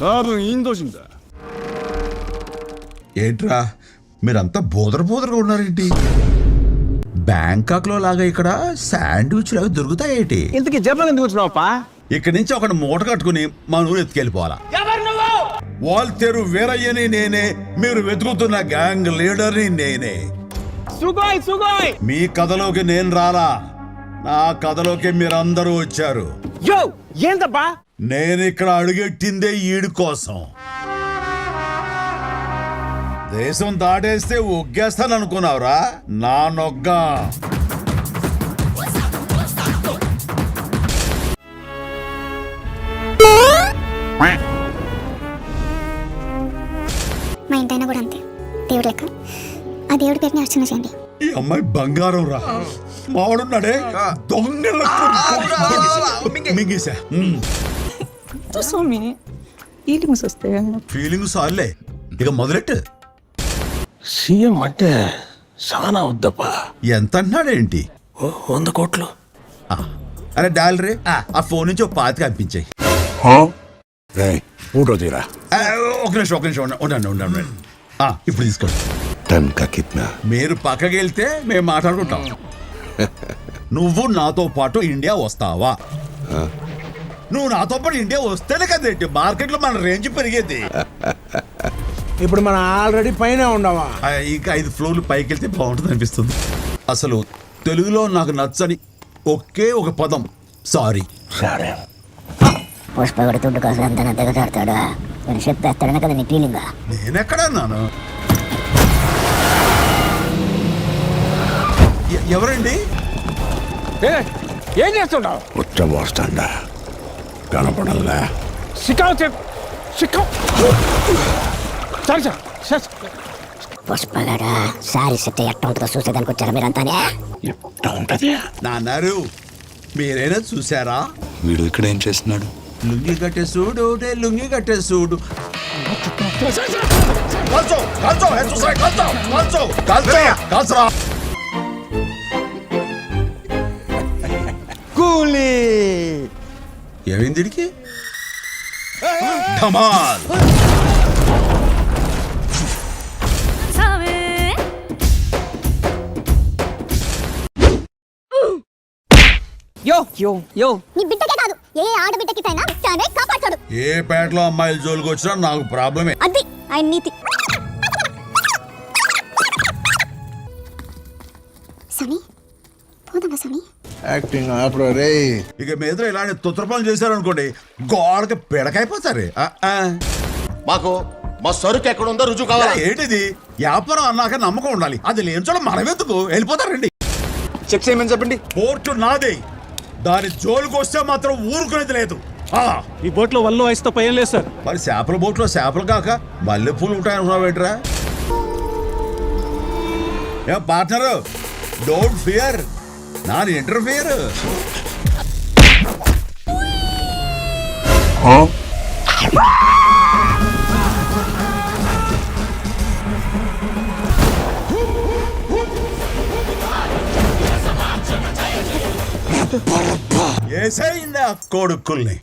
답은 인도신다. ఏంట్రా మీరంతా బోదరగా ఉన్నారేంటి? బ్యాంకాక్ లో లాగా ఇక్కడ శాండ్విచ్ లాగా దొరుకుతాయేంటి? ఇంతకీ జపాన్ ఎందుకు వచ్చినావప్పా? ఇక్కడి నుంచి ఒక మూట కట్టుకుని మా ఊరు ఎత్తుకెళ్ళిపోవాలా. వాల్తేరు వీరయ్యని నేనే, మీరు వెతుకుతున్న గ్యాంగ్ లీడర్ని నేనే. మీ కథలోకి నేను రాలా, నా కథలోకి మీరందరూ వచ్చారు. ఏంటప్పా? నేను ఇక్కడ అడుగెట్టిందే ఈడు కోసం. దేశం దాటేస్తే ఒగ్గేస్తాననుకున్నావురా? నా నొగ్గ. మా ఇంటైనా కూడా అంతే, దేవుడు లెక్క. ఆ దేవుడి పేరుని అర్చన చేయండి. ఈ అమ్మాయి బంగారం రా. మావాడున్నాడే దొంగ మింగేశా. ఫీలింగ్స్ వస్తాయి. ఫీలింగ్స్ సార్లే, ఇక మొదలెట్టు. సీఎం అంటే చాలా వద్దప్పా. ఎంత అంటున్నాడేంటి? 100 కోట్లు. అరే డాలరే, ఆ ఫోన్ నుంచి ఒక పాతికి పంపించాయి. ఫోటో తీరా. ఒక నిమిషం ఉండండి. ఇప్పుడు తీసుకోండి. టన్ కా కిత్నా? మీరు పక్కకి వెళ్తే మేము మాట్లాడుకుంటాం. నువ్వు నాతో పాటు ఇండియా వస్తావా? నువ్వు నాతో పాటు ఇండియా వస్తేనే కదేంటి మార్కెట్ లో మన రేంజ్ పెరిగేది. ఇప్పుడు మనం ఆల్రెడీ పైన ఉండవా? ఇంకా 5 ఫ్లోర్లు పైకి వెళ్తే బాగుంటుంది అనిపిస్తుంది. అసలు తెలుగులో నాకు నచ్చని ఒకే ఒక పదం సారీ. సరే. పుష్పగుడి తుడ్డు కోసం ఎంత దిగజాడతాడు, నేను చెప్పేస్తాడనే కదా నీ ఫీలింగ్. నేనెక్కడన్నాను? ఎవరండి? ఏం చేస్తుంటావు? ఉచ్చ పోస్తాండా కనపడల్లా. పుష్పగాడా సారీ సెట్ ఎట్ట ఉంటుందో చూసేదానికి వచ్చారా మీరంతానే? ఎట్లా ఉంటది? నాన్నారు మీరైనా చూసారా? వీడు ఇక్కడ ఏం చేస్తున్నాడు? లుంగి కట్టే చూడు, లుంగి కట్టే చూడు. కూలీ ఏమైంది ఇడికి? ధమాల్. నీ బిడ్డకే కాదు, ఏ ఆడబిడ్డకి సైనా తానే కాపాడతాడు. ఏ పేటలో అమ్మాయిల జోలికి వచ్చినా నాకు ప్రాబ్లమే. అది ఆయన నీతి. సని పోదమ్మా సని. యాక్టింగ్ ఆపరా రే. ఇక మీద ఇలాంటి తుత్రపాలు చేశారనుకోండి, గోడకి పిడకైపోతారు. మాకు మా సరుకు ఎక్కడ ఉందో రుజువు కావాలి. ఏంటిది? వ్యాపారం అన్నాక నమ్మకం ఉండాలి. అది లేని చోట మనమెందుకు వెళ్ళిపోతారండి. చెక్ చేయమని చెప్పండి. పోర్టు నాదే, దాని జోలికి వస్తే మాత్రం ఊరుకునేది లేదు. ఈ బోట్లో వల్లో ఐస్తో పయం లేదు సార్. మరి చేపల బోట్లో చేపలు కాక మల్లెపూలు ఉంటాయనుకున్నావు ఏంట్రా? ఏ partner, don't fear, non interfere. ఏసైందా కొడుకుల్ని.